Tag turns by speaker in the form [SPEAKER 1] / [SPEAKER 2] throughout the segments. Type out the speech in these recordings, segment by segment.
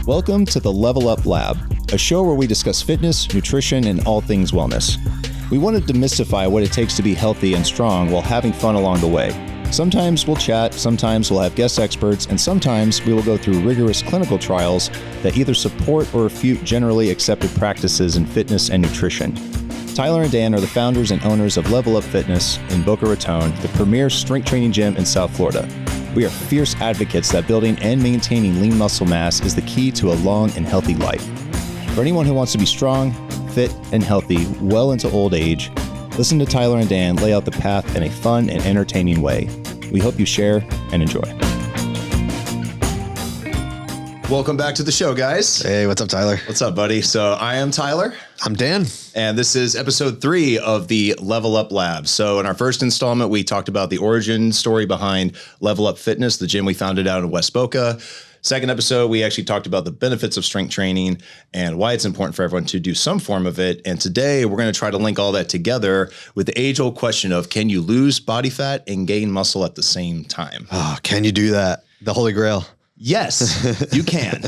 [SPEAKER 1] Welcome to the Level Up Lab, a show where we discuss fitness, nutrition, and all things wellness. We want to demystify what it takes to be healthy and strong while having fun along the way. Sometimes we'll chat, sometimes we'll have guest experts, and sometimes we will go through rigorous clinical trials that either support or refute generally accepted practices in fitness and nutrition. Tyler and Dan are the founders and owners of Level Up Fitness in Boca Raton, the premier strength training gym in South Florida. We are fierce advocates that building and maintaining lean muscle mass is the key to a long and healthy life. For anyone who wants to be strong, fit, and healthy well into old age, listen to Tyler and Dan lay out the path in a fun and entertaining way. We hope you share and enjoy. Welcome back to the show, guys.
[SPEAKER 2] Hey, what's up, Tyler?
[SPEAKER 1] What's up, buddy? So I am Tyler.
[SPEAKER 2] I'm Dan.
[SPEAKER 1] And this is episode 3 of the Level Up Lab. So in our first installment, we talked about the origin story behind Level Up Fitness, the gym we founded out in West Boca. Second episode, we actually talked about the benefits of strength training and why it's important for everyone to do some form of it. And today we're going to try to link all that together with the age-old question of, can you lose body fat and gain muscle at the same time?
[SPEAKER 2] Oh, can you do that? The Holy Grail.
[SPEAKER 1] Yes, you can.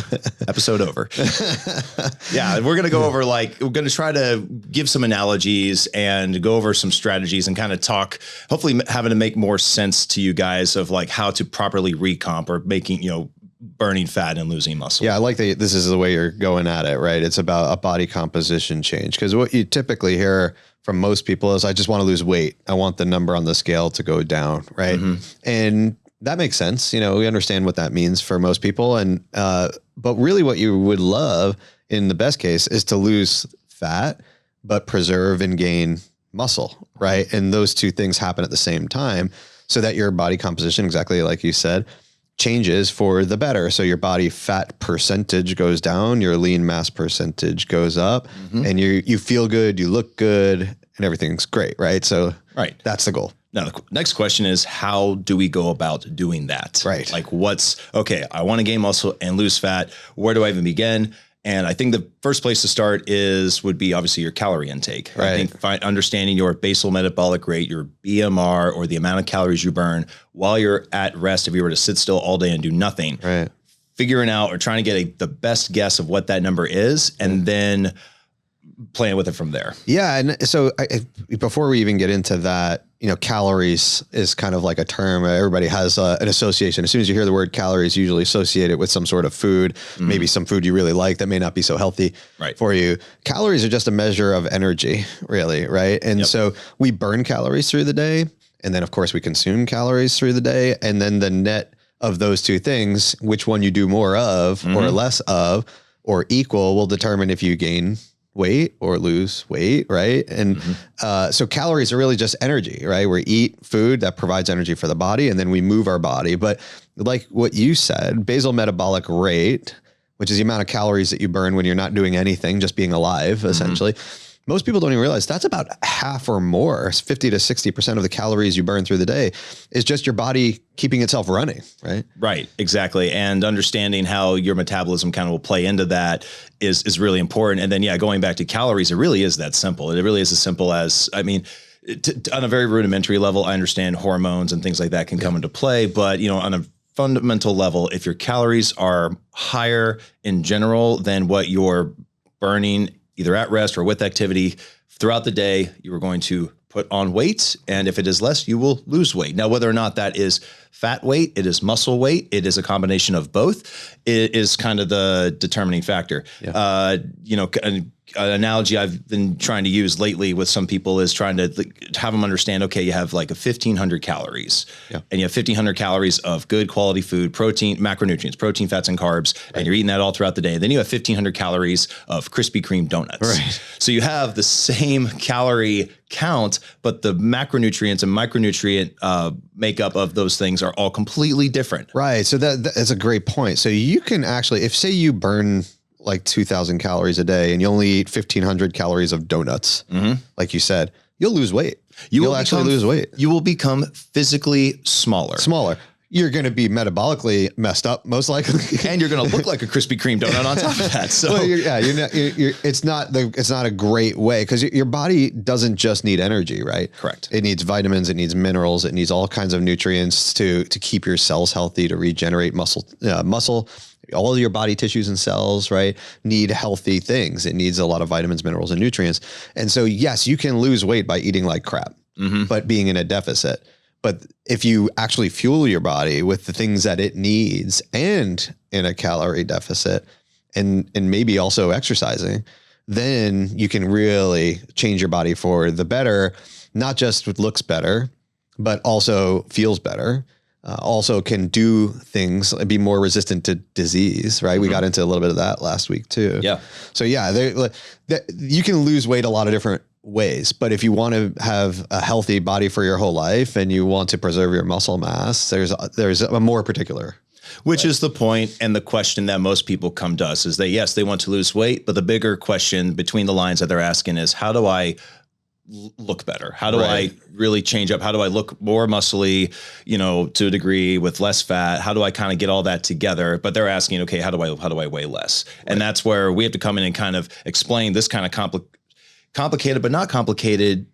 [SPEAKER 1] Episode over. Yeah, we're going to go over we're going to try to give some analogies and go over some strategies and kind of talk, hopefully having to make more sense to you guys of like how to properly recomp or making, burning fat and losing muscle.
[SPEAKER 2] Yeah, I like that this is the way you're going at it, right? It's about a body composition change. Because what you typically hear from most people is, I just want to lose weight. I want the number on the scale to go down, right? Mm-hmm. And that makes sense. We understand what that means for most people. And, but really what you would love in the best case is to lose fat, but preserve and gain muscle, right? And those two things happen at the same time so that your body composition, exactly like you said, changes for the better. So your body fat percentage goes down, your lean mass percentage goes up, and you feel good, you look good, and everything's great, right? So that's the goal.
[SPEAKER 1] Now, the next question is, how do we go about doing that?
[SPEAKER 2] Right.
[SPEAKER 1] Like I want to gain muscle and lose fat. Where do I even begin? And I think the first place to start would be obviously your calorie intake.
[SPEAKER 2] Right.
[SPEAKER 1] I think understanding your basal metabolic rate, your BMR, or the amount of calories you burn while you're at rest, if you were to sit still all day and do nothing,
[SPEAKER 2] right.
[SPEAKER 1] Figuring out or trying to get the best guess of what that number is, and then playing with it from there.
[SPEAKER 2] Yeah. And so before we even get into that, calories is kind of like a term. Everybody has an association. As soon as you hear the word calories, you usually associate it with some sort of food, maybe some food you really like that may not be so healthy for you. Calories are just a measure of energy, really, right? And so we burn calories through the day. And then, of course, we consume calories through the day. And then the net of those two things, which one you do more of or less of or equal, will determine if you gain weight or lose weight, right? And so calories are really just energy, right? We eat food that provides energy for the body, and then we move our body. But like what you said, basal metabolic rate, which is the amount of calories that you burn when you're not doing anything, just being alive, essentially. Most people don't even realize that's about half or more, 50 to 60% of the calories you burn through the day is just your body keeping itself running, right?
[SPEAKER 1] Right, exactly. And understanding how your metabolism kind of will play into that is really important. And then, going back to calories, it really is that simple. It really is as simple as, on a very rudimentary level, I understand hormones and things like that can come into play, but, on a fundamental level, if your calories are higher in general than what you're burning either at rest or with activity throughout the day, you are going to put on weight. And if it is less, you will lose weight. Now, whether or not that is fat weight, it is muscle weight, it is a combination of both, it is kind of the determining factor. Yeah. An analogy I've been trying to use lately with some people is trying to have them understand, okay, you have like 1,500 calories and you have 1,500 calories of good quality food, protein, macronutrients, protein, fats, and carbs, and you're eating that all throughout the day. And then you have 1,500 calories of Krispy Kreme donuts. Right. So you have the same calorie count, but the macronutrients and micronutrient makeup of those things are all completely different.
[SPEAKER 2] Right. So that's a great point. So you can actually, if say you burn like 2,000 calories a day and you only eat 1,500 calories of donuts, like you said, you'll lose weight. You'll actually lose weight.
[SPEAKER 1] You will become physically smaller.
[SPEAKER 2] You're going to be metabolically messed up, most likely,
[SPEAKER 1] and you're going to look like a Krispy Kreme donut on top of that. So,
[SPEAKER 2] it's not a great way because your body doesn't just need energy, right?
[SPEAKER 1] Correct.
[SPEAKER 2] It needs vitamins, it needs minerals, it needs all kinds of nutrients to keep your cells healthy, to regenerate muscle all of your body tissues and cells, right, need healthy things. It needs a lot of vitamins, minerals, and nutrients. And so, yes, you can lose weight by eating like crap, but being in a deficit. But if you actually fuel your body with the things that it needs and in a calorie deficit and maybe also exercising, then you can really change your body for the better, not just with looks better, but also feels better. Also can do things and be more resistant to disease, right? We got into a little bit of that last week too.
[SPEAKER 1] Yeah.
[SPEAKER 2] So yeah, you can lose weight a lot of different ways, but if you want to have a healthy body for your whole life and you want to preserve your muscle mass, there's a more particular.
[SPEAKER 1] Which is the point and the question that most people come to us is yes, they want to lose weight, but the bigger question between the lines that they're asking is, how do I look better? How do I really change up? How do I look more muscly, to a degree with less fat? How do I kind of get all that together? But they're asking, okay, how do I weigh less? Right. And that's where we have to come in and kind of explain this kind of complicated, but not complicated,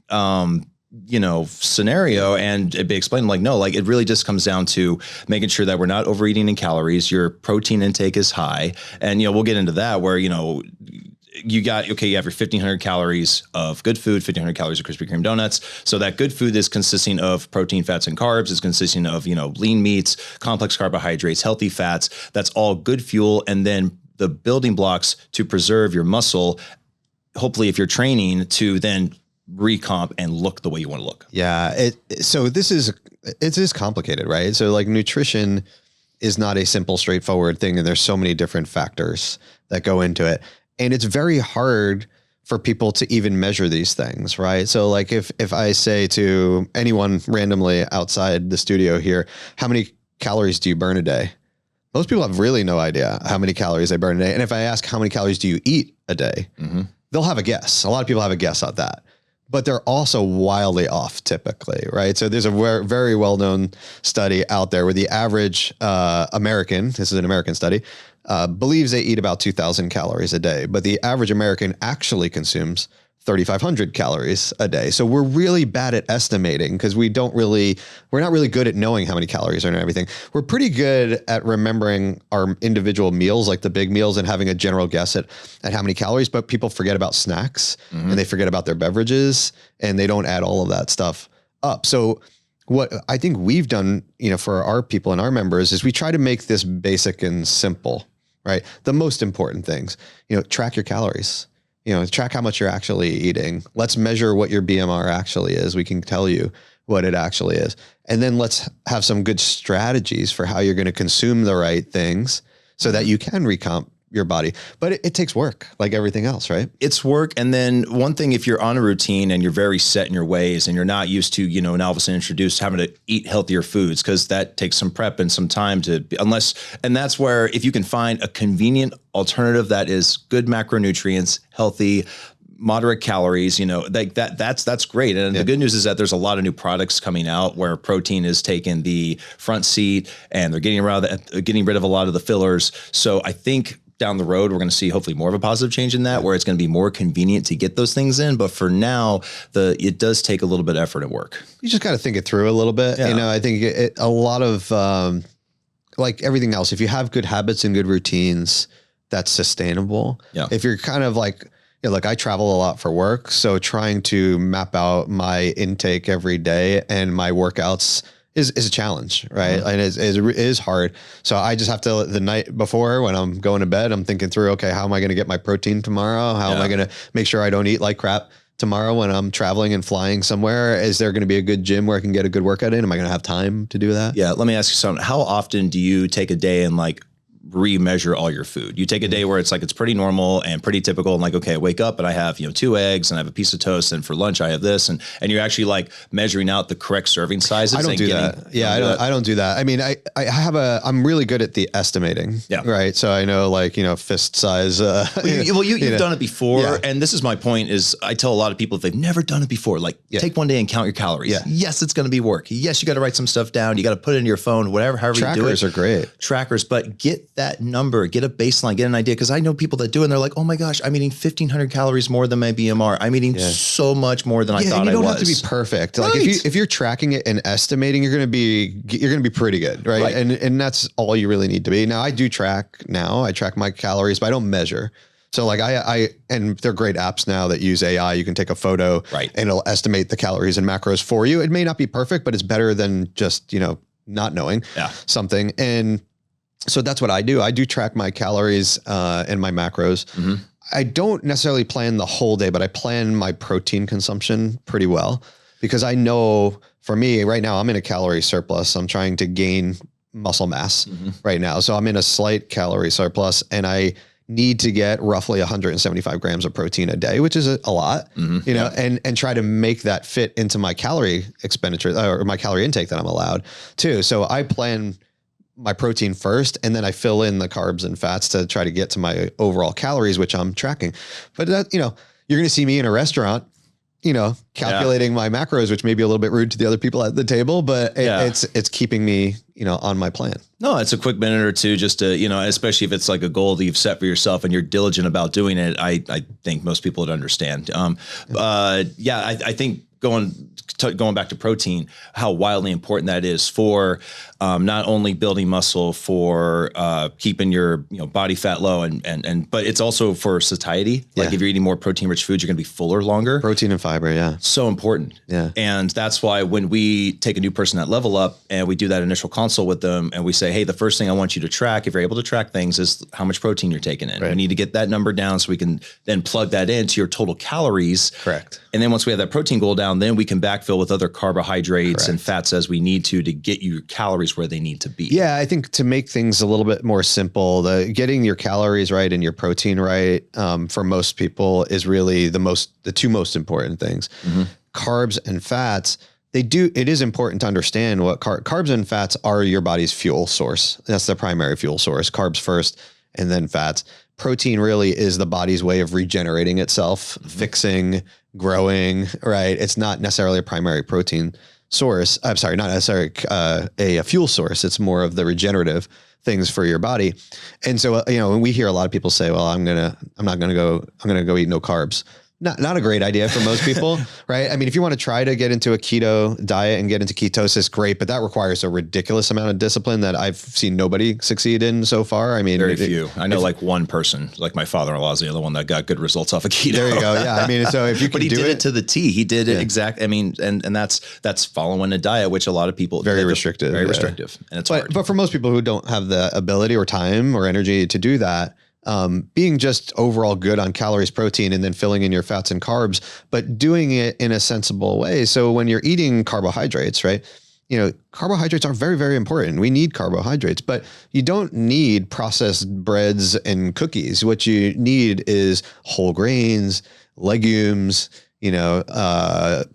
[SPEAKER 1] scenario, and it be explained no, it really just comes down to making sure that we're not overeating in calories. Your protein intake is high. And, we'll get into that where, you have your 1,500 calories of good food, 1,500 calories of Krispy Kreme donuts. So that good food is consisting of protein, fats, and carbs. It's consisting of, lean meats, complex carbohydrates, healthy fats. That's all good fuel. And then the building blocks to preserve your muscle, hopefully if you're training to then recomp and look the way you want to look.
[SPEAKER 2] Yeah. It is complicated, right? So nutrition is not a simple, straightforward thing. And there's so many different factors that go into it. And it's very hard for people to even measure these things, right? So if I say to anyone randomly outside the studio here, how many calories do you burn a day? Most people have really no idea how many calories they burn a day. And if I ask how many calories do you eat a day, they'll have a guess. A lot of people have a guess at that, but they're also wildly off typically, right? So there's a very well-known study out there where the average American, this is an American study, believes they eat about 2,000 calories a day, but the average American actually consumes 3,500 calories a day. So we're really bad at estimating because we're not really good at knowing how many calories are in everything. We're pretty good at remembering our individual meals, like the big meals, and having a general guess at how many calories, but people forget about snacks and they forget about their beverages and they don't add all of that stuff up. So what I think we've done, for our people and our members is we try to make this basic and simple, right? The most important things, track your calories, track how much you're actually eating. Let's measure what your BMR actually is. We can tell you what it actually is. And then let's have some good strategies for how you're going to consume the right things so that you can recomp your body. But it takes work like everything else, right?
[SPEAKER 1] It's work. And then one thing, if you're on a routine and you're very set in your ways and you're not used to, now all of a sudden introduced having to eat healthier foods, because that takes some prep and some time and that's where if you can find a convenient alternative that is good macronutrients, healthy, moderate calories, that's great. And the good news is that there's a lot of new products coming out where protein is taking the front seat and they're getting rid of a lot of the fillers. So I think down the road, we're going to see hopefully more of a positive change in that, where it's going to be more convenient to get those things in. But for now, it does take a little bit of effort and work.
[SPEAKER 2] You just got to think it through a little bit.
[SPEAKER 1] Yeah.
[SPEAKER 2] I think a lot of, like everything else, if you have good habits and good routines, that's sustainable.
[SPEAKER 1] Yeah.
[SPEAKER 2] If you're kind of like I travel a lot for work. So trying to map out my intake every day and my workouts is a challenge, right? And it is hard. So I just have to, the night before when I'm going to bed, I'm thinking through, okay, how am I going to get my protein tomorrow? How am I going to make sure I don't eat like crap tomorrow when I'm traveling and flying somewhere? Is there going to be a good gym where I can get a good workout in? Am I going to have time to do that?
[SPEAKER 1] Yeah. Let me ask you something. How often do you take a day and remeasure all your food? You take a day where it's pretty normal and pretty typical and okay, I wake up and I have, 2 eggs and I have a piece of toast, and for lunch I have this, and you're actually measuring out the correct serving sizes.
[SPEAKER 2] I don't do that. Yeah. I don't do that. I mean, I'm really good at the estimating.
[SPEAKER 1] Yeah.
[SPEAKER 2] Right. So I know fist size.
[SPEAKER 1] You've done it before. Yeah. And this is my point is I tell a lot of people if they've never done it before, take one day and count your calories.
[SPEAKER 2] Yeah.
[SPEAKER 1] Yes, it's going to be work. Yes, you got to write some stuff down. You got to put it in your phone, however you do it.
[SPEAKER 2] Trackers are great.
[SPEAKER 1] Trackers, but get that number, get a baseline, get an idea. Cause I know people that do, and they're like, oh my gosh, I'm eating 1,500 calories more than my BMR. I'm eating so much more than I thought I was.
[SPEAKER 2] You don't have to be perfect. Like if you're tracking it and estimating, you're going to be pretty good. Right. And that's all you really need to be. Now I do track I track my calories, but I don't measure. So like and they're great apps now that use AI. You can take a photo and it'll estimate the calories and macros for you. It may not be perfect, but it's better than just, not knowing something. And so that's what I do. I do track my calories and my macros. Mm-hmm. I don't necessarily plan the whole day, but I plan my protein consumption pretty well, because I know for me right now, I'm in a calorie surplus. I'm trying to gain muscle mass right now. So I'm in a slight calorie surplus, and I need to get roughly 175 grams of protein a day, which is a lot, and try to make that fit into my calorie expenditure or my calorie intake that I'm allowed too. So I plan my protein first, and then I fill in the carbs and fats to try to get to my overall calories, which I'm tracking. But that, you're going to see me in a restaurant, calculating my macros, which may be a little bit rude to the other people at the table, but it's keeping me, on my plan.
[SPEAKER 1] No, it's a quick minute or two just to, especially if it's like a goal that you've set for yourself and you're diligent about doing it. I think most people would understand. I think going back to protein, how wildly important that is for not only building muscle, for keeping your body fat low, but it's also for satiety. Like if you're eating more protein rich foods, you're going to be fuller longer.
[SPEAKER 2] Protein and fiber, so
[SPEAKER 1] important. And that's why when we take a new person at Level Up and we do that initial consult with them, and we say, hey, the first thing I want you to track, if you're able to track things, is how much protein you're taking in. We need to get that number down so we can then plug that into your total calories.
[SPEAKER 2] Correct.
[SPEAKER 1] And then once we have that protein goal down, then we can backfill with other carbohydrates and fats as we need to get your calories where they need to be. Yeah,
[SPEAKER 2] I think to make things a little bit more simple, getting your calories right and your protein right for most people is really the two most important things. Mm-hmm. Carbs and fats, it is important to understand what carbs and fats are your body's fuel source. That's the primary fuel source. Carbs first and then fats. Protein really is the body's way of regenerating itself, fixing, growing, right? It's not necessarily a primary protein source. I'm sorry, not necessarily a fuel source. It's more of the regenerative things for your body. And so, when we hear a lot of people say, well, I'm going to go eat no carbs. Not a great idea for most people, right? I mean, if you want to try to get into a keto diet and get into ketosis, great, but that requires a ridiculous amount of discipline that I've seen nobody succeed in so far. I mean,
[SPEAKER 1] very few. I know like one person, like my father-in-law is the other one that got good results off of keto.
[SPEAKER 2] There you go. Yeah. I mean, so if you can
[SPEAKER 1] but he did it to the T. He did it exact. I mean, and that's following a diet, which a lot of people
[SPEAKER 2] very restrictive,
[SPEAKER 1] and it's hard.
[SPEAKER 2] But for most people who don't have the ability or time or energy to do that, being just overall good on calories, protein, and then filling in your fats and carbs, but doing it in a sensible way. So when you're eating carbohydrates, right? Carbohydrates are very, very important. We need carbohydrates, but you don't need processed breads and cookies. What you need is whole grains, legumes,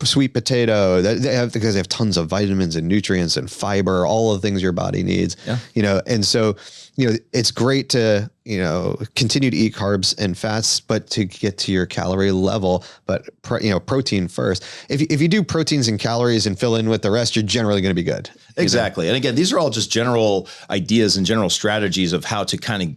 [SPEAKER 2] sweet potato because they have tons of vitamins and nutrients and fiber, all of the things your body needs, and so, it's great to, continue to eat carbs and fats, but to get to your calorie level, but protein first. If you do proteins and calories and fill in with the rest, you're generally going to be good.
[SPEAKER 1] Exactly. And again, these are all just general ideas and general strategies of how to kind of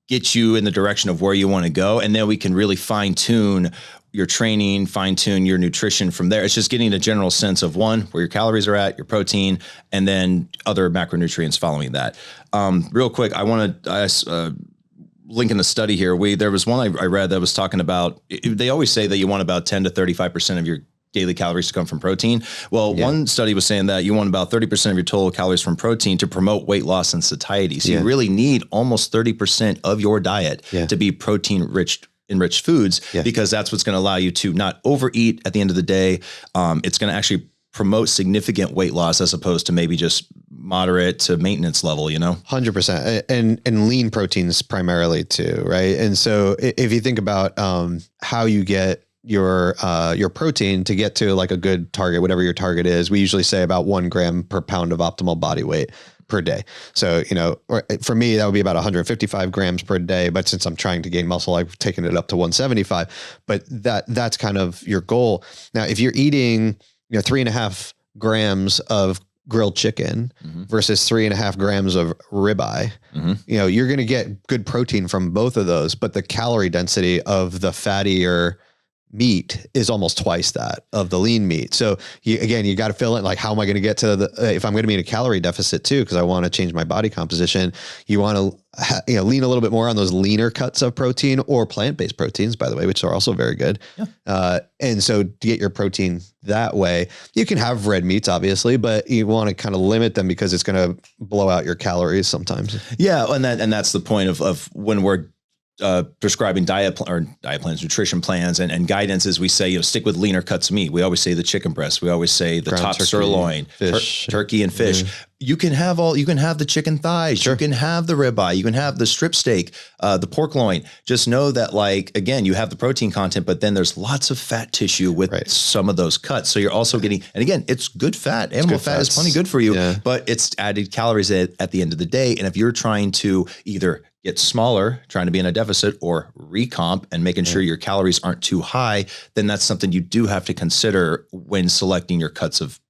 [SPEAKER 1] get you in the direction of where you want to go. And then we can really fine tune your training, fine tune your nutrition from there. It's just getting a general sense of where your calories are at, your protein, and then other macronutrients following that. Real quick, I want to link in the study here. There was one I read that was talking about, they always say that you want about 10 to 35% of your daily calories to come from protein. Well, one study was saying that you want about 30% of your total calories from protein to promote weight loss and satiety. So you really need almost 30% of your diet to be protein enriched foods, because that's what's going to allow you to not overeat at the end of the day. It's going to actually promote significant weight loss as opposed to maybe just moderate to maintenance level,
[SPEAKER 2] 100%. And lean proteins primarily too, right? And so if you think about how you get your protein to get to like a good target, whatever your target is, we usually say about 1 gram per pound of optimal body weight per day. So, for me, that would be about 155 grams per day. But since I'm trying to gain muscle, I've taken it up to 175. But that's kind of your goal. Now, if you're eating, 3.5 grams of grilled chicken versus 3.5 grams of ribeye, you know, you're going to get good protein from both of those, but the calorie density of the fattier meat is almost twice that of the lean meat. So you got to fill it. Like, how am I going to get to the, if I'm going to be in a calorie deficit too, because I want to change my body composition, you want to, lean a little bit more on those leaner cuts of protein or plant-based proteins, by the way, which are also very good. Yeah. And so to get your protein that way, you can have red meats, obviously, but you want to kind of limit them because it's going to blow out your calories sometimes.
[SPEAKER 1] Yeah. And that's the point of when we're prescribing diet plans, nutrition plans, and guidance is we say, you know, stick with leaner cuts of meat. We always say the chicken breast. We always say the top sirloin, turkey and fish. You can have the chicken thighs. Sure. You can have the ribeye. You can have the strip steak, the pork loin. Just know that, like, again, you have the protein content, but then there's lots of fat tissue with some of those cuts. So you're also getting, and again, it's good fat. Animal fat is plenty good for you, but it's added calories at the end of the day. And if you're trying to either get smaller, trying to be in a deficit, or recomp and making sure your calories aren't too high, then that's something you do have to consider when selecting your cuts of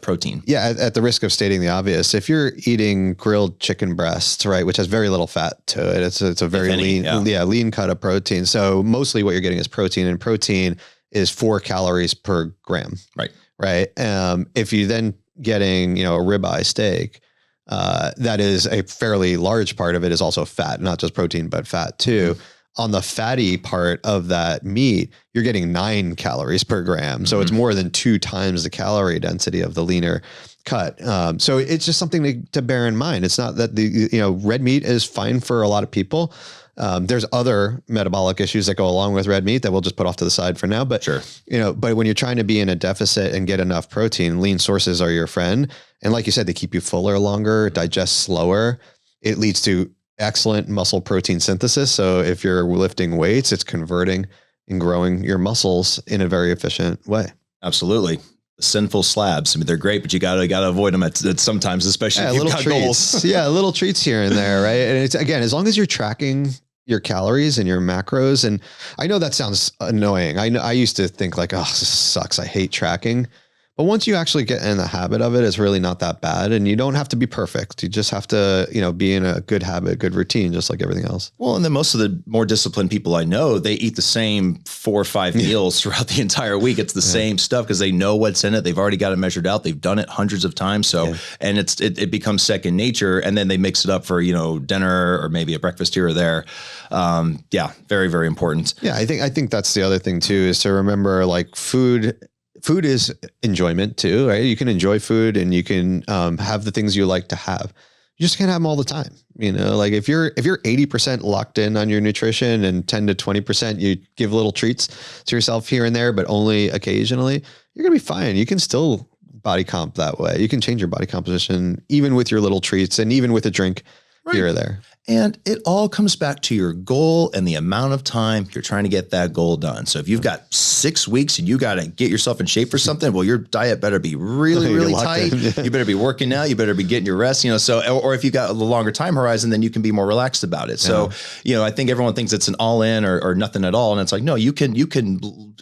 [SPEAKER 1] protein. Yeah.
[SPEAKER 2] At the risk of stating the obvious, if you're eating grilled chicken breast, right, which has very little fat to it, it's a very lean cut of protein. So mostly what you're getting is protein, and protein is 4 calories per gram. Right. Right. If you then getting, you know, a ribeye steak, that is a fairly large part of it is also fat, not just protein, but fat too. On the fatty part of that meat, you're getting 9 calories per gram. So it's more than 2 times the calorie density of the leaner cut. So it's just something to bear in mind. It's not that red meat is fine for a lot of people. There's other metabolic issues that go along with red meat that we'll just put off to the side for now. But, but when you're trying to be in a deficit and get enough protein, lean sources are your friend. And like you said, they keep you fuller longer, digest slower. It leads to excellent muscle protein synthesis. So if you're lifting weights, it's converting and growing your muscles in a very efficient way.
[SPEAKER 1] Absolutely. Sinful slabs. I mean, they're great, but you gotta avoid them at sometimes, especially if you've got goals.
[SPEAKER 2] Little treats here and there, right? And it's, again, as long as you're tracking your calories and your macros. And I know that sounds annoying. I used to think like, oh, this sucks. I hate tracking. But once you actually get in the habit of it, it's really not that bad. And you don't have to be perfect. You just have to, be in a good habit, good routine, just like everything else.
[SPEAKER 1] Well, and then most of the more disciplined people I know, they eat the same 4 or 5 meals throughout the entire week. It's the same stuff because they know what's in it. They've already got it measured out. They've done it hundreds of times. So, and it becomes second nature. And then they mix it up for, dinner or maybe a breakfast here or there. Very, very important.
[SPEAKER 2] Yeah. I think that's the other thing too, is to remember, like, food is enjoyment too, right? You can enjoy food and you can have the things you like to have. You just can't have them all the time. Like if you're 80% locked in on your nutrition and 10 to 20%, you give little treats to yourself here and there, but only occasionally, you're going to be fine. You can still body comp that way. You can change your body composition even with your little treats and even with a drink here or there.
[SPEAKER 1] And it all comes back to your goal and the amount of time you're trying to get that goal done. So if you've got 6 weeks and you got to get yourself in shape for something, well, your diet better be really, really tight. You better be working out. You better be getting your rest, or if you've got a longer time horizon, then you can be more relaxed about it. So, I think everyone thinks it's an all in or nothing at all. And it's like, no, you can,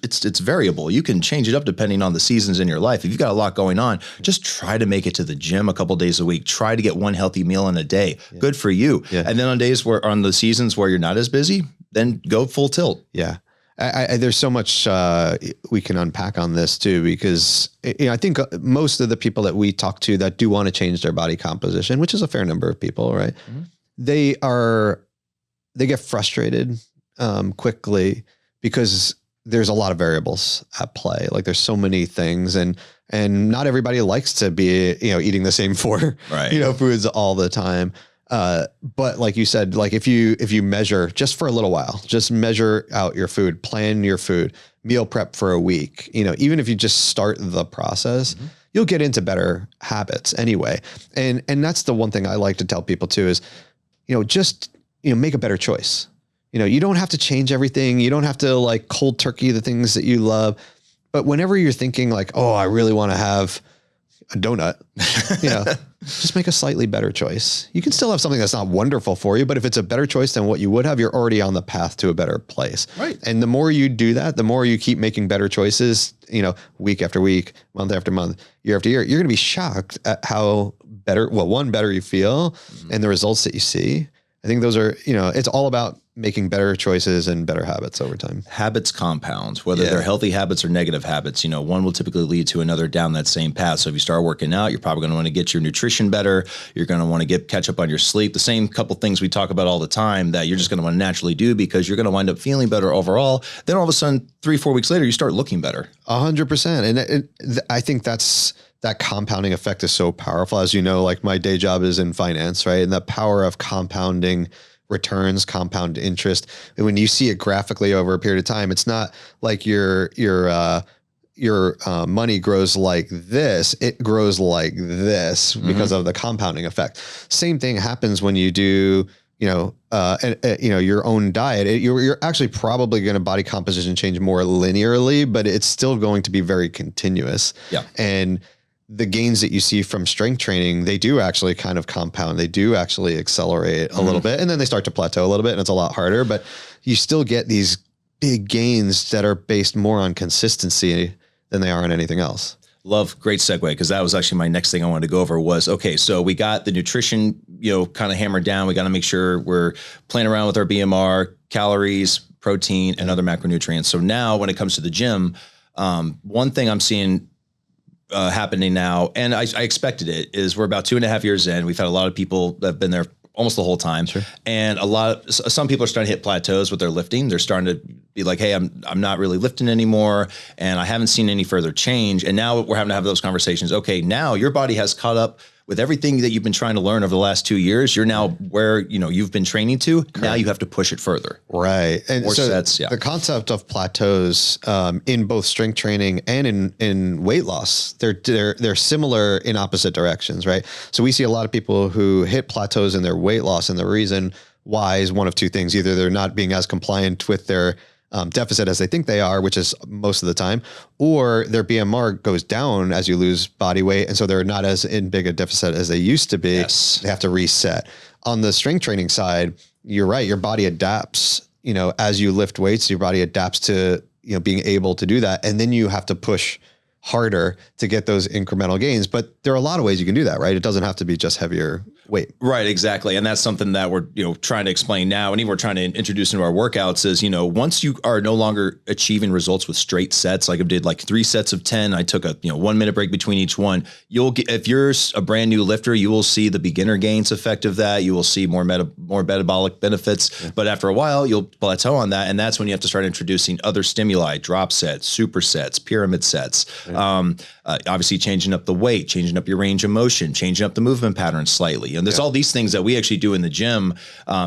[SPEAKER 1] it's variable. You can change it up depending on the seasons in your life. If you've got a lot going on, just try to make it to the gym a couple of days a week. Try to get one healthy meal in a day. Good for you. And then on the seasons where you're not as busy, then go full tilt.
[SPEAKER 2] Yeah. There's so much we can unpack on this too, because I think most of the people that we talk to that do want to change their body composition, which is a fair number of people, right? They get frustrated quickly because there's a lot of variables at play. Like there's so many things, and not everybody likes to be, eating the same 4, foods all the time. But like you said, like if you measure just for a little while, just measure out your food, plan your food, meal prep for a week, even if you just start the process, you'll get into better habits anyway. And that's the one thing I like to tell people too is, just, make a better choice. You don't have to change everything. You don't have to like cold turkey the things that you love, but whenever you're thinking like, oh, I really want to have a donut, just make a slightly better choice. You can still have something that's not wonderful for you, but if it's a better choice than what you would have, you're already on the path to a better place.
[SPEAKER 1] Right.
[SPEAKER 2] And the more you do that, the more you keep making better choices, week after week, month after month, year after year, you're going to be shocked at how better you feel and the results that you see. I think those are, it's all about making better choices and better habits over time.
[SPEAKER 1] Habits compound, whether they're healthy habits or negative habits. One will typically lead to another down that same path. So if you start working out, you're probably going to want to get your nutrition better. You're going to want to catch up on your sleep. The same couple things we talk about all the time that you're just going to want to naturally do because you're going to wind up feeling better overall. Then all of a sudden, 3-4 weeks later, you start looking better.
[SPEAKER 2] 100%. And I think that compounding effect is so powerful. As you know, like my day job is in finance, right? And the power of compounding returns, compound interest. And when you see it graphically over a period of time, it's not like your money grows like this. It grows like this because of the compounding effect. Same thing happens when you do, your own diet. You're actually probably going to body composition change more linearly, but it's still going to be very continuous.
[SPEAKER 1] Yeah.
[SPEAKER 2] And the gains that you see from strength training, they do actually kind of compound. They do actually accelerate a little bit, and then they start to plateau a little bit, and it's a lot harder, but you still get these big gains that are based more on consistency than they are on anything else.
[SPEAKER 1] Love, great segue, because that was actually my next thing I wanted to go over was, okay, so we got the nutrition, kind of hammered down. We got to make sure we're playing around with our BMR, calories, protein, and other macronutrients. So now when it comes to the gym, one thing I'm seeing happening now, and I expected it, is we're about 2.5 years in. We've had a lot of people that have been there almost the whole time. Sure. And some people are starting to hit plateaus with their lifting. They're starting to be like, hey, I'm not really lifting anymore, and I haven't seen any further change. And now we're having to have those conversations. Okay, now your body has caught up with everything that you've been trying to learn over the last 2 years. You're now where you've been training to. Correct. Now you have to push it further.
[SPEAKER 2] Right. And
[SPEAKER 1] more
[SPEAKER 2] so
[SPEAKER 1] sets,
[SPEAKER 2] the concept of plateaus in both strength training and in weight loss, they're similar in opposite directions, right? So we see a lot of people who hit plateaus in their weight loss, and the reason why is one of two things. Either they're not being as compliant with their deficit as they think they are, which is most of the time, or their BMR goes down as you lose body weight. And so they're not as in big a deficit as they used to be.
[SPEAKER 1] Yes.
[SPEAKER 2] They have to reset. On the strength training side, you're right. Your body adapts, as you lift weights, your body adapts to, being able to do that. And then you have to push harder to get those incremental gains. But there are a lot of ways you can do that, right? It doesn't have to be just heavier weight.
[SPEAKER 1] Right, exactly. And that's something that we're, trying to explain now, and even we're trying to introduce into our workouts is, once you are no longer achieving results with straight sets, like I did like 3 sets of 10, I took a 1 minute break between each one. You'll get, if you're a brand new lifter, you will see the beginner gains effect of that. You will see more metabolic benefits, but after a while you'll plateau on that. And that's when you have to start introducing other stimuli, drop sets, supersets, pyramid sets, obviously changing up the weight, changing up your range of motion, changing up the movement pattern slightly. And there's all these things that we actually do in the gym,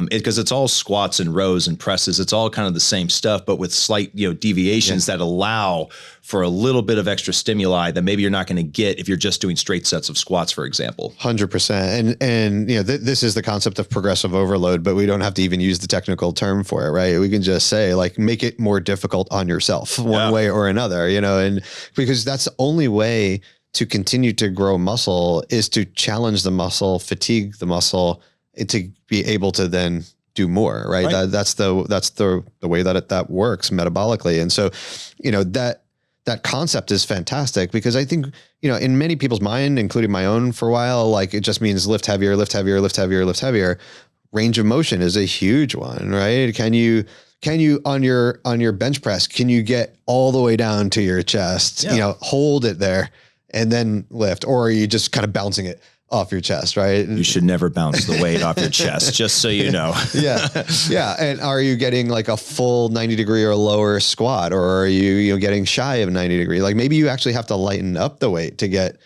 [SPEAKER 1] because it's all squats and rows and presses. It's all kind of the same stuff, but with slight, deviations that allow for a little bit of extra stimuli that maybe you're not going to get if you're just doing straight sets of squats, for example.
[SPEAKER 2] 100%. And this is the concept of progressive overload, but we don't have to even use the technical term for it, right? We can just say, like, make it more difficult on yourself one way or another, and because that's the only way to continue to grow muscle is to challenge the muscle, fatigue the muscle, to be able to then do more, right? That's the way that works metabolically. And so, that concept is fantastic, because I think, in many people's mind, including my own for a while, like it just means lift heavier, lift heavier, lift heavier, lift heavier. Range of motion is a huge one, right? Can you on your bench press, can you get all the way down to your chest, hold it there and then lift, or are you just kind of bouncing it off your chest, right?
[SPEAKER 1] You should never bounce the weight off your chest, just so you know.
[SPEAKER 2] Yeah. And are you getting like a full 90 degree or lower squat, or are you getting shy of 90 degree? Like maybe you actually have to lighten up the weight to get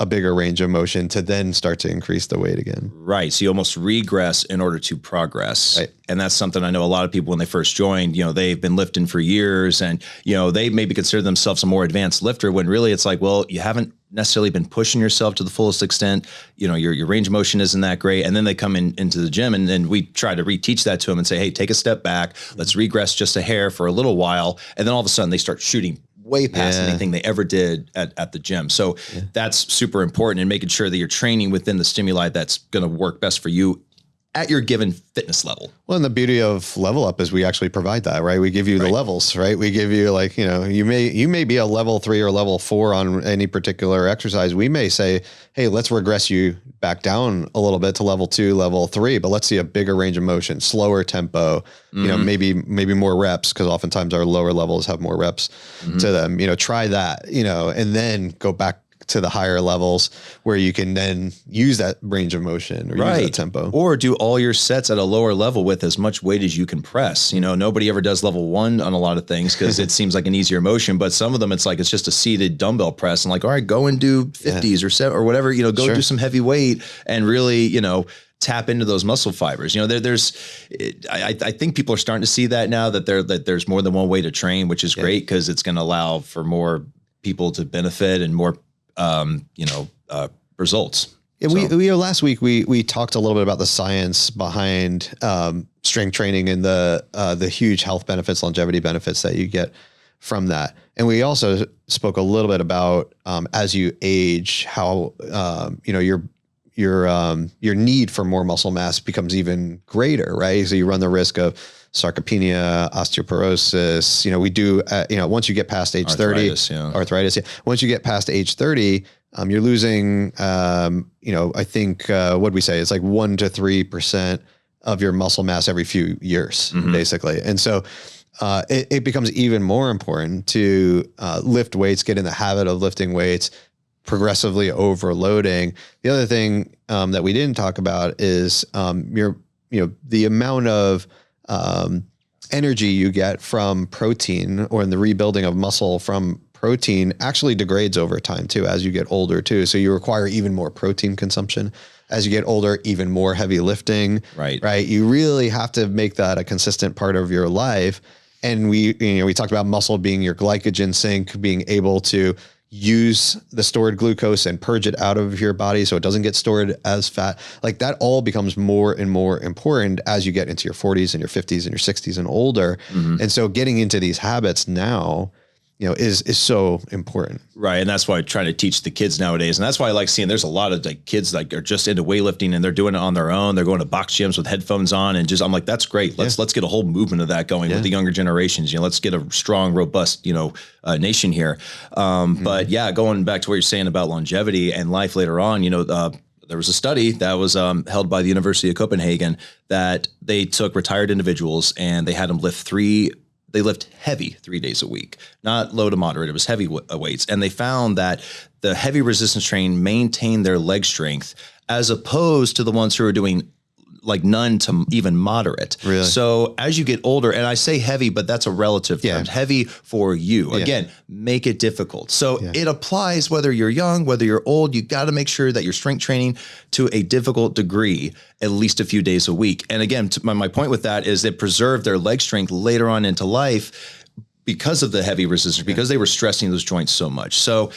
[SPEAKER 2] a bigger range of motion to then start to increase the weight again.
[SPEAKER 1] Right. So you almost regress in order to progress. Right. And that's something I know a lot of people, when they first joined, they've been lifting for years, and, they maybe consider themselves a more advanced lifter, when really it's like, well, you haven't necessarily been pushing yourself to the fullest extent. Your range of motion isn't that great. And then they come into the gym, and then we try to reteach that to them and say, hey, take a step back. Let's regress just a hair for a little while. And then all of a sudden they start shooting way past anything they ever did at the gym. So that's super important, and making sure that you're training within the stimuli that's going to work best for you at your given fitness level.
[SPEAKER 2] Well, and the beauty of Level Up is we actually provide that, right? We give you the levels, right? We give you like, you may be a level 3 or level 4 on any particular exercise. We may say, hey, let's regress you back down a little bit to level 2, level 3, but let's see a bigger range of motion, slower tempo, maybe more reps, because oftentimes our lower levels have more reps to them. Try that, and then go back to the higher levels where you can then use that range of motion or use that tempo,
[SPEAKER 1] or do all your sets at a lower level with as much weight as you can press. Nobody ever does level 1 on a lot of things because it seems like an easier motion, but some of them it's just a seated dumbbell press and like, all right, go and do 50s or 7 or whatever, go do some heavy weight and really, tap into those muscle fibers. I think people are starting to see that now that there's more than one way to train, which is great because it's going to allow for more people to benefit and more results.
[SPEAKER 2] Yeah, we last week we talked a little bit about the science behind strength training and the huge health benefits, longevity benefits that you get from that. And we also spoke a little bit about as you age, how your need for more muscle mass becomes even greater, right? So you run the risk of sarcopenia, osteoporosis. We do, once you get past age 30, arthritis. Once you get past age 30, you're losing, I think, what'd we say? It's like 1 to 3% of your muscle mass every few years, basically. And so it becomes even more important to lift weights, get in the habit of lifting weights, progressively overloading. The other thing that we didn't talk about is the amount of energy you get from protein, or in the rebuilding of muscle from protein, actually degrades over time too, as you get older too. So you require even more protein consumption as you get older, even more heavy lifting, right? You really have to make that a consistent part of your life. And we talked about muscle being your glycogen sink, being able to use the stored glucose and purge it out of your body so it doesn't get stored as fat. Like that all becomes more and more important as you get into your 40s and your 50s and your 60s and older. And so getting into these habits now, is so important.
[SPEAKER 1] Right. And that's why I try to teach the kids nowadays. And that's why I like seeing there's a lot of kids are just into weightlifting and they're doing it on their own. They're going to box gyms with headphones on and I'm like, that's great. Let's get a whole movement of that going with the younger generations. Let's get a strong, robust, nation here. But yeah, going back to what you're saying about longevity and life later on, there was a study that was held by the University of Copenhagen that they took retired individuals and they had them they lift heavy 3 days a week, not low to moderate. It was heavy weights. And they found that the heavy resistance training maintained their leg strength as opposed to the ones who are doing none to even moderate.
[SPEAKER 2] Really?
[SPEAKER 1] So as you get older, and I say heavy, but that's a relative term, heavy for you. Again, make it difficult. So it applies whether you're young, whether you're old. You got to make sure that you're strength training to a difficult degree, at least a few days a week. And again, my point with that is it preserved their leg strength later on into life because of the heavy resistance, because they were stressing those joints so much. So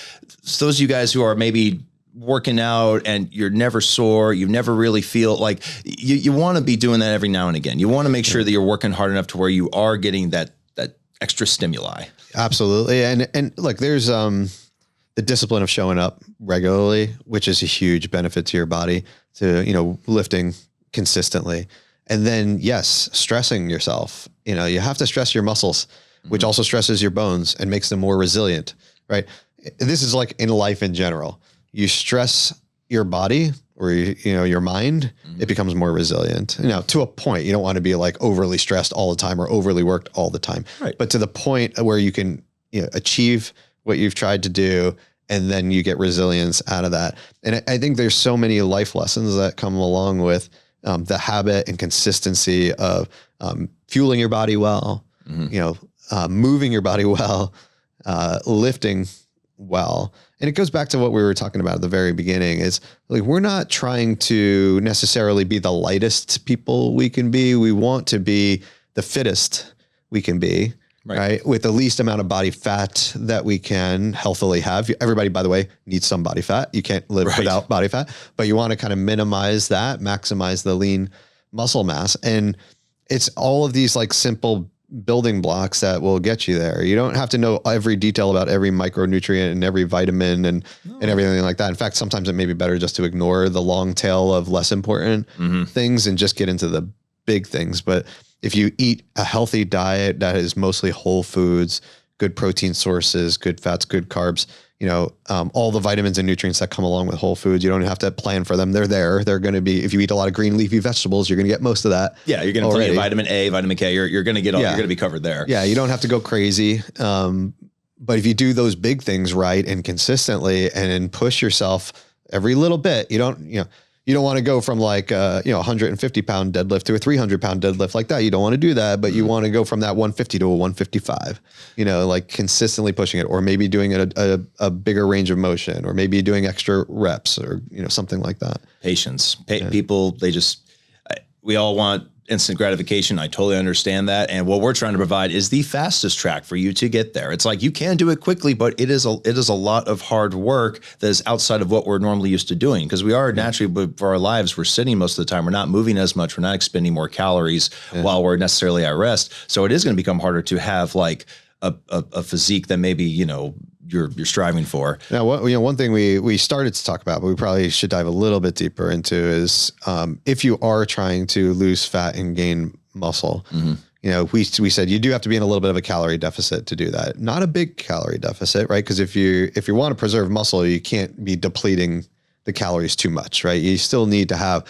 [SPEAKER 1] those of you guys who are maybe working out and you're never sore, you never really feel like you want to be doing that every now and again. You want to make sure that you're working hard enough to where you are getting that extra stimuli.
[SPEAKER 2] Absolutely. And look, there's the discipline of showing up regularly, which is a huge benefit to your body, to, lifting consistently. And then yes, stressing yourself, you have to stress your muscles, which also stresses your bones and makes them more resilient, right? This is like in life in general. You stress your body or your mind, it becomes more resilient. To a point. You don't want to be overly stressed all the time or overly worked all the time. Right. But to the point where you can achieve what you've tried to do, and then you get resilience out of that. And I think there's so many life lessons that come along with the habit and consistency of fueling your body well, moving your body well, lifting well. And it goes back to what we were talking about at the very beginning is we're not trying to necessarily be the lightest people we can be. We want to be the fittest we can be, right? With the least amount of body fat that we can healthily have. Everybody, by the way, needs some body fat. You can't live without body fat, but you want to kind of minimize that, maximize the lean muscle mass. And it's all of these simple building blocks that will get you there. You don't have to know every detail about every micronutrient and every vitamin and everything like that. In fact, sometimes it may be better just to ignore the long tail of less important things and just get into the big things. But if you eat a healthy diet that is mostly whole foods, good protein sources, good fats, good carbs, all the vitamins and nutrients that come along with whole foods, you don't have to plan for them. They're there. They're going to be, if you eat a lot of green leafy vegetables, you're going to get most of that.
[SPEAKER 1] Yeah. You're going to plenty of vitamin A, vitamin K. You're going to get all, you're going to be covered there.
[SPEAKER 2] Yeah. You don't have to go crazy. But if you do those big things right and consistently and push yourself every little bit, you don't want to go from like, 150 pound deadlift to a 300 pound deadlift like that. You don't want to do that, but you want to go from that 150 to a 155, like consistently pushing it, or maybe doing a bigger range of motion, or maybe doing extra reps or, something like that.
[SPEAKER 1] Patience. People, we all want instant gratification. I totally understand that. And what we're trying to provide is the fastest track for you to get there. It's like, you can do it quickly, but it is a lot of hard work that is outside of what we're normally used to doing. Because we are naturally, for our lives, we're sitting most of the time. We're not moving as much. We're not expending more calories while we're necessarily at rest. So it is going to become harder to have like a physique that maybe, you're striving for.
[SPEAKER 2] Now, one thing we started to talk about, but we probably should dive a little bit deeper into is if you are trying to lose fat and gain muscle, we said you do have to be in a little bit of a calorie deficit to do that. Not a big calorie deficit, right? Because if you want to preserve muscle, you can't be depleting the calories too much, right? You still need to have,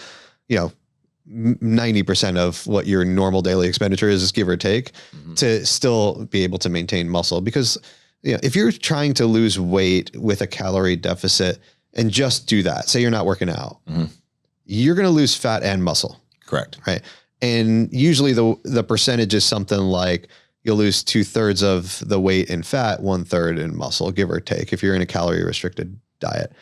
[SPEAKER 2] 90% of what your normal daily expenditure is, give or take, to still be able to maintain muscle. Because if you're trying to lose weight with a calorie deficit and just do that, say you're not working out, you're going to lose fat and muscle.
[SPEAKER 1] Correct.
[SPEAKER 2] Right. And usually the percentage is something like you'll lose 2/3 of the weight in fat, 1/3 in muscle, give or take, if you're in a calorie restricted diet.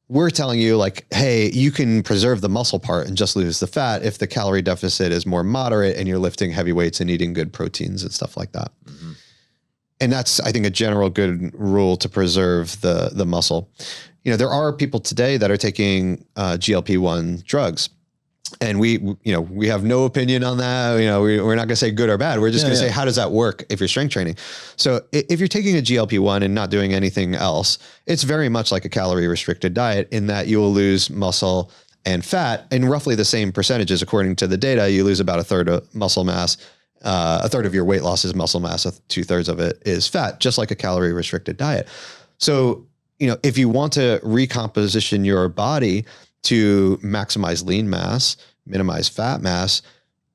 [SPEAKER 2] We're telling you like, hey, you can preserve the muscle part and just lose the fat if the calorie deficit is more moderate and you're lifting heavy weights and eating good proteins and stuff like that. And that's, I think, a general good rule to preserve the muscle. There are people today that are taking GLP-1 drugs, and we have no opinion on that. We're not going to say good or bad. We're just going to say, how does that work if you're strength training? So if you're taking a GLP-1 and not doing anything else, it's very much like a calorie restricted diet in that you will lose muscle and fat in roughly the same percentages. According to the data, you lose about 1/3 of muscle mass. 1/3 of your weight loss is muscle mass. 2/3 of it is fat, just like a calorie restricted diet. So, if you want to recomposition your body to maximize lean mass, minimize fat mass,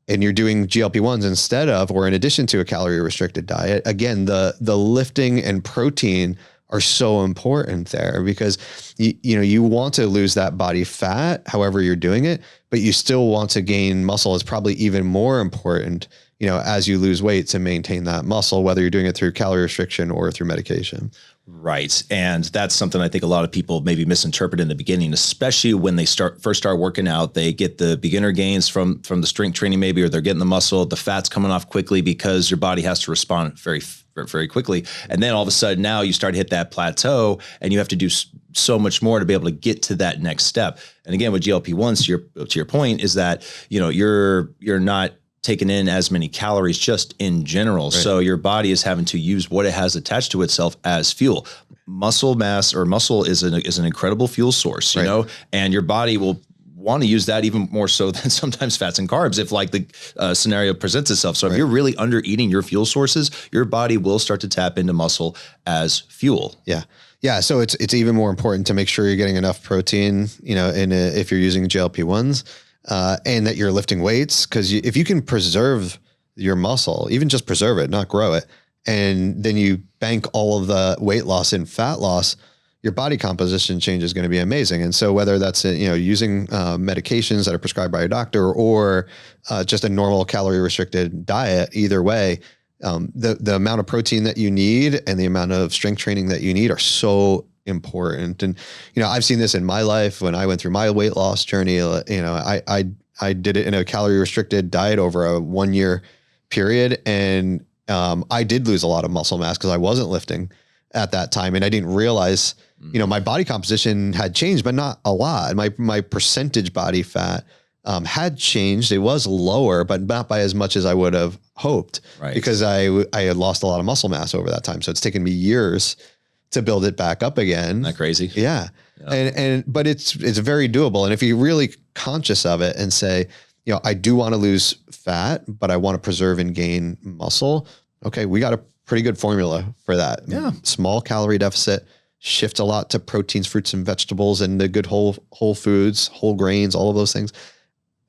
[SPEAKER 2] and you're doing GLP-1s instead of, or in addition to a calorie restricted diet, again, the lifting and protein are so important there, because you want to lose that body fat, however you're doing it, but you still want to gain muscle. Is probably even more important, as you lose weight, to maintain that muscle, whether you're doing it through calorie restriction or through medication.
[SPEAKER 1] Right. And that's something I think a lot of people maybe misinterpret in the beginning, especially when they first start working out. They get the beginner gains from the strength training maybe, or they're getting the muscle, the fat's coming off quickly because your body has to respond very, very quickly. And then all of a sudden now you start to hit that plateau and you have to do so much more to be able to get to that next step. And again, with GLP-1s, to your point, is that, you're not taking in as many calories just in general. Right. So your body is having to use what it has attached to itself as fuel. Muscle mass or muscle is an incredible fuel source, and your body will want to use that even more so than sometimes fats and carbs if like the scenario presents itself. So if you're really under eating your fuel sources, your body will start to tap into muscle as fuel.
[SPEAKER 2] Yeah. Yeah. So it's even more important to make sure you're getting enough protein, if you're using GLP-1s. And that you're lifting weights, because if you can preserve your muscle, even just preserve it, not grow it, and then you bank all of the weight loss in fat loss, your body composition change is going to be amazing. And so whether that's using medications that are prescribed by a doctor or just a normal calorie restricted diet, either way, the amount of protein that you need and the amount of strength training that you need are so important. And, I've seen this in my life when I went through my weight loss journey. I did it in a calorie restricted diet over a 1-year period. And, I did lose a lot of muscle mass because I wasn't lifting at that time. And I didn't realize, my body composition had changed, but not a lot. My percentage body fat had changed. It was lower, but not by as much as I would have hoped,
[SPEAKER 1] Right.
[SPEAKER 2] because I had lost a lot of muscle mass over that time. So it's taken me years to build it back up again.
[SPEAKER 1] Isn't that crazy?
[SPEAKER 2] Yeah. But it's very doable. And if you're really conscious of it and say, I do want to lose fat, but I want to preserve and gain muscle. Okay. We got a pretty good formula for that.
[SPEAKER 1] Yeah.
[SPEAKER 2] Small calorie deficit, shift a lot to proteins, fruits and vegetables, and the good whole foods, whole grains, all of those things,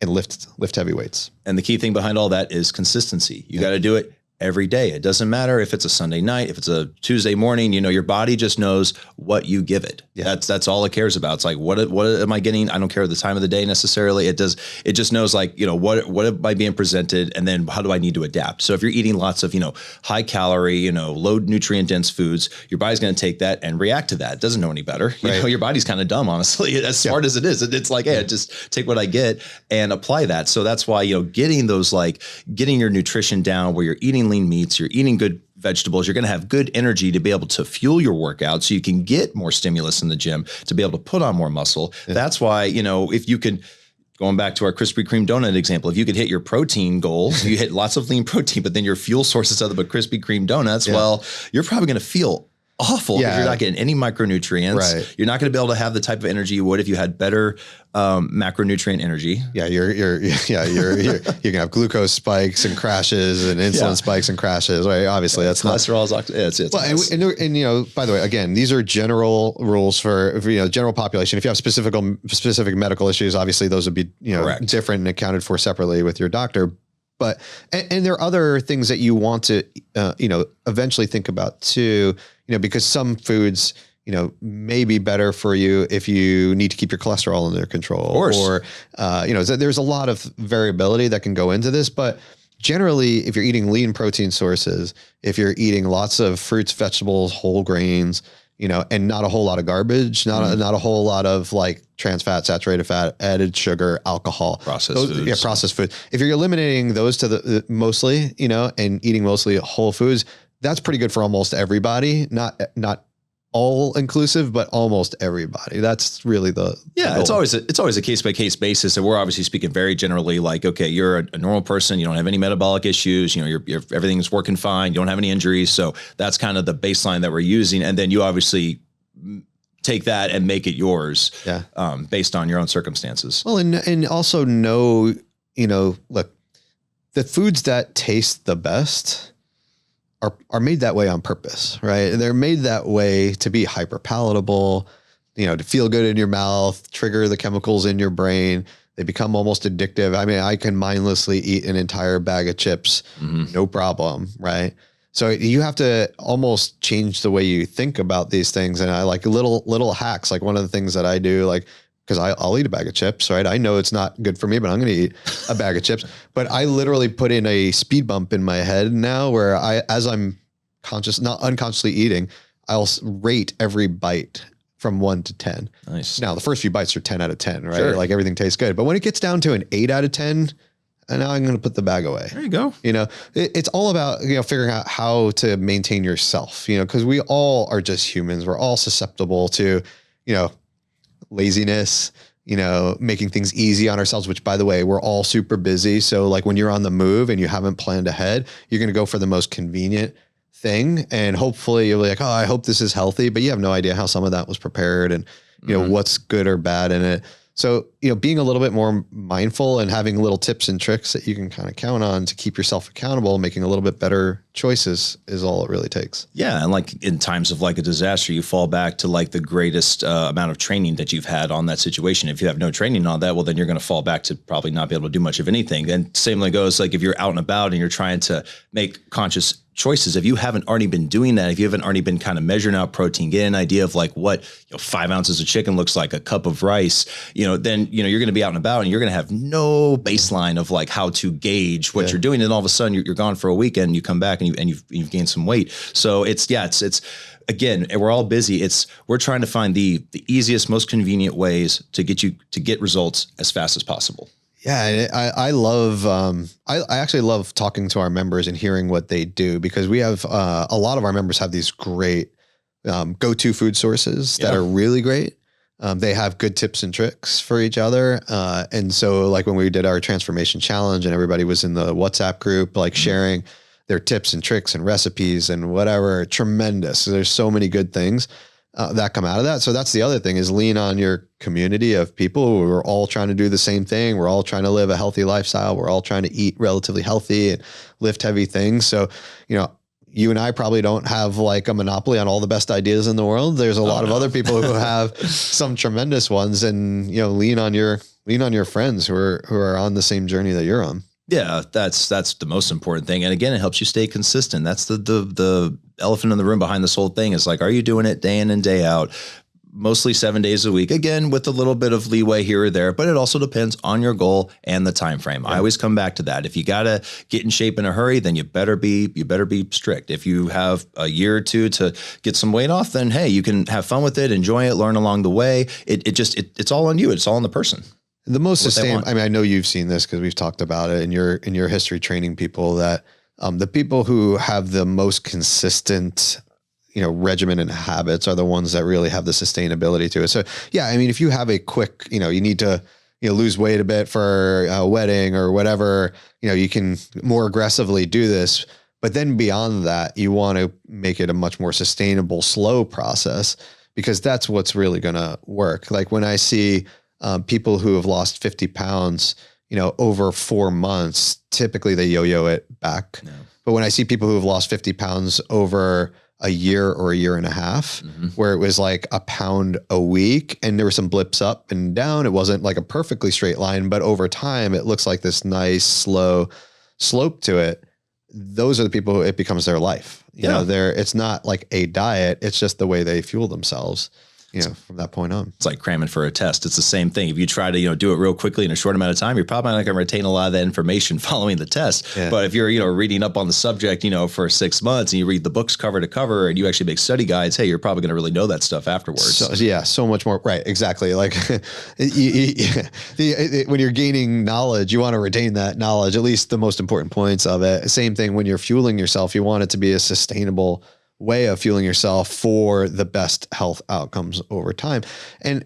[SPEAKER 2] and lift heavy weights.
[SPEAKER 1] And the key thing behind all that is consistency. You got to do it every day. It doesn't matter if it's a Sunday night, if it's a Tuesday morning, your body just knows what you give it. Yeah. That's all it cares about. It's like, what am I getting? I don't care the time of the day necessarily. It just knows like, what am I being presented? And then how do I need to adapt? So if you're eating lots of, high calorie, low nutrient dense foods, your body's going to take that and react to that. It doesn't know any better. Your body's kind of dumb, honestly, as smart as it is. It's like, hey, just take what I get and apply that. So that's why, getting your nutrition down where you're eating lean meats, you're eating good vegetables, you're going to have good energy to be able to fuel your workout so you can get more stimulus in the gym to be able to put on more muscle. Yeah. That's why, if you can, going back to our Krispy Kreme donut example, if you could hit your protein goals, you hit lots of lean protein, but then your fuel source is other but Krispy Kreme donuts, well, you're probably going to feel awful because you're not getting any micronutrients. Right. You're not going to be able to have the type of energy you would if you had better macronutrient energy. Yeah, you're
[SPEAKER 2] gonna have glucose spikes and crashes and insulin spikes and crashes. Right? Obviously, that's
[SPEAKER 1] cholesterol
[SPEAKER 2] not.
[SPEAKER 1] It's
[SPEAKER 2] well, and by the way, again, these are general rules for general population. If you have specific medical issues, obviously those would be different and accounted for separately with your doctor. But and there are other things that you want to eventually think about too. Because some foods, may be better for you if you need to keep your cholesterol under control.
[SPEAKER 1] Of course.
[SPEAKER 2] Or, there's a lot of variability that can go into this, but generally if you're eating lean protein sources, if you're eating lots of fruits, vegetables, whole grains, and not a whole lot of garbage, not a whole lot of like trans fat, saturated fat, added sugar, alcohol,
[SPEAKER 1] processed foods.
[SPEAKER 2] Yeah, processed food. If you're eliminating those to the mostly, and eating mostly whole foods, that's pretty good for almost everybody. Not all inclusive, but almost everybody. That's really the goal.
[SPEAKER 1] It's always a case by case basis, and we're obviously speaking very generally. Like, okay, you're a normal person, you don't have any metabolic issues, you're everything's working fine, you don't have any injuries, so that's kind of the baseline that we're using, and then you obviously take that and make it yours, based on your own circumstances.
[SPEAKER 2] Well, and also know, look, the foods that taste the best are made that way on purpose, right? They're made that way to be hyper palatable, to feel good in your mouth, trigger the chemicals in your brain. They become almost addictive. I mean, I can mindlessly eat an entire bag of chips, no problem, right? So you have to almost change the way you think about these things. And I like little hacks. Like one of the things that I do, like, because I'll eat a bag of chips, right? I know it's not good for me, but I'm going to eat a bag of chips. But I literally put in a speed bump in my head now where as I'm not unconsciously eating, I'll rate every bite from 1 to 10.
[SPEAKER 1] Nice.
[SPEAKER 2] Now, the first few bites are 10 out of 10, right?
[SPEAKER 1] Sure.
[SPEAKER 2] Like everything tastes good. But when it gets down to an 8 out of 10, and now I'm going to put the bag away.
[SPEAKER 1] There you go.
[SPEAKER 2] It's all about, figuring out how to maintain yourself, because we all are just humans. We're all susceptible to, laziness, making things easy on ourselves, which by the way, we're all super busy. So like when you're on the move and you haven't planned ahead, you're going to go for the most convenient thing. And hopefully you'll be like, oh, I hope this is healthy, but you have no idea how some of that was prepared and, what's good or bad in it. So, being a little bit more mindful and having little tips and tricks that you can kind of count on to keep yourself accountable, making a little bit better choices is all it really takes.
[SPEAKER 1] Yeah. And like in times of like a disaster, you fall back to like the greatest amount of training that you've had on that situation. If you have no training on that, well, then you're going to fall back to probably not be able to do much of anything. And same like goes, like if you're out and about and you're trying to make conscious choices, if you haven't already been doing that, if you haven't already been kind of measuring out protein, get an idea of like what 5 ounces of chicken looks like, a cup of rice, then you're going to be out and about and you're going to have no baseline of like how to gauge what you're doing, and all of a sudden you're gone for a weekend and you come back and you've gained some weight. So it's again, we're all busy. We're trying to find the easiest, most convenient ways to get results as fast as possible.
[SPEAKER 2] Yeah, I love. I actually love talking to our members and hearing what they do, because we have a lot of our members have these great go-to food sources that are really great. They have good tips and tricks for each other. And so like when we did our transformation challenge and everybody was in the WhatsApp group, like sharing their tips and tricks and recipes and whatever, tremendous. So there's so many good things that come out of that. So that's the other thing, is lean on your community of people who are all trying to do the same thing. We're all trying to live a healthy lifestyle. We're all trying to eat relatively healthy and lift heavy things. So, you and I probably don't have like a monopoly on all the best ideas in the world. There's a lot of other people who have some tremendous ones, and lean on your friends who are on the same journey that you're on.
[SPEAKER 1] Yeah, that's the most important thing. And again, it helps you stay consistent. That's the elephant in the room behind this whole thing, is like, are you doing it day in and day out? Mostly 7 days a week, again, with a little bit of leeway here or there, but it also depends on your goal and the time frame. Yeah. I always come back to that. If you got to get in shape in a hurry, then you better be strict. If you have a year or two to get some weight off, then hey, you can have fun with it, enjoy it, learn along the way. It's all on you. It's all on the person.
[SPEAKER 2] The most sustainable, I know you've seen this because we've talked about it in your history training people, that the people who have the most consistent regimen and habits are the ones that really have the sustainability to it. So yeah, I mean, if you have a quick, you need to, lose weight a bit for a wedding or whatever, you can more aggressively do this. But then beyond that, you want to make it a much more sustainable, slow process, because that's what's really going to work. Like when I see people who have lost 50 pounds, over 4 months, typically they yo-yo it back. No. But when I see people who have lost 50 pounds over a year or a year and a half, where it was like a pound a week and there were some blips up and down, it wasn't like a perfectly straight line, but over time it looks like this nice slow slope to it. Those are the people who it becomes their life. It's not like a diet. It's just the way they fuel themselves. From that point on.
[SPEAKER 1] It's like cramming for a test. It's the same thing. If you try to, do it real quickly in a short amount of time, you're probably not going to retain a lot of that information following the test. Yeah. But if you're, reading up on the subject, for 6 months and you read the books cover to cover and you actually make study guides, hey, you're probably going to really know that stuff afterwards.
[SPEAKER 2] So much more. Right. Exactly. Like when you're gaining knowledge, you want to retain that knowledge, at least the most important points of it. Same thing when you're fueling yourself, you want it to be a sustainable way of fueling yourself for the best health outcomes over time. And,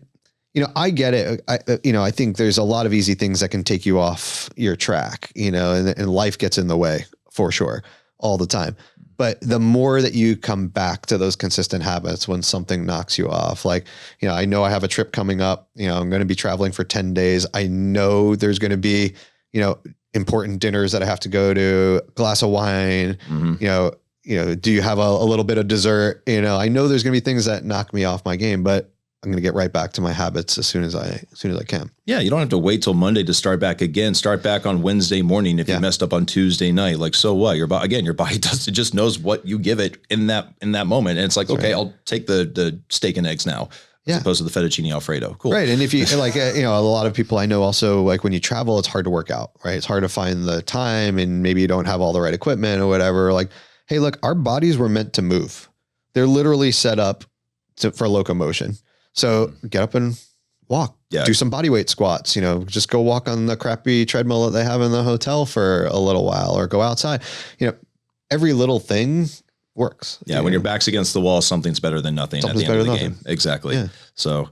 [SPEAKER 2] I get it. I think there's a lot of easy things that can take you off your track, and life gets in the way for sure all the time. But the more that you come back to those consistent habits when something knocks you off, like, I know I have a trip coming up, I'm going to be traveling for 10 days. I know there's going to be, important dinners that I have to go to, glass of wine, do you have a little bit of dessert? I know there's going to be things that knock me off my game, but I'm going to get right back to my habits as soon as I can.
[SPEAKER 1] Yeah. You don't have to wait till Monday to start back again. Start back on Wednesday morning. If you messed up on Tuesday night, like, so what? Your body just knows what you give it in that moment. And it's like, okay, I'll take the steak and eggs now. As opposed to the fettuccine Alfredo. Cool.
[SPEAKER 2] Right. And if you like, a lot of people I know also, like when you travel, it's hard to work out, right? It's hard to find the time and maybe you don't have all the right equipment or whatever. Like, hey, look, our bodies were meant to move. They're literally set up for locomotion. So get up and walk, do some body weight squats, just go walk on the crappy treadmill that they have in the hotel for a little while, or go outside. Every little thing works.
[SPEAKER 1] Yeah. When your back's against the wall, something's better than nothing at the end of the game. Exactly. Yeah. So,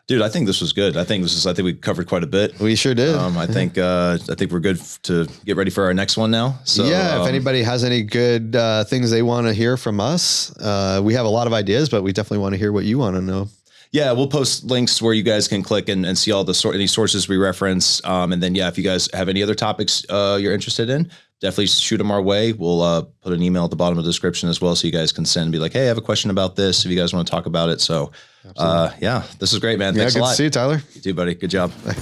[SPEAKER 1] dude, I think this was good. I think we covered quite a bit.
[SPEAKER 2] We sure did.
[SPEAKER 1] I think we're good to get ready for our next one now. So
[SPEAKER 2] if anybody has any good things they want to hear from us, we have a lot of ideas, but we definitely want to hear what you want to know.
[SPEAKER 1] Yeah, we'll post links where you guys can click and see all any sources we reference. And then, if you guys have any other topics you're interested in, definitely shoot them our way. We'll put an email at the bottom of the description as well, so you guys can send and be like, hey, I have a question about this, if you guys want to talk about it. So, this is great, man. Thanks a lot.
[SPEAKER 2] Good to see you, Tyler.
[SPEAKER 1] You too, buddy. Good job.
[SPEAKER 2] Bye.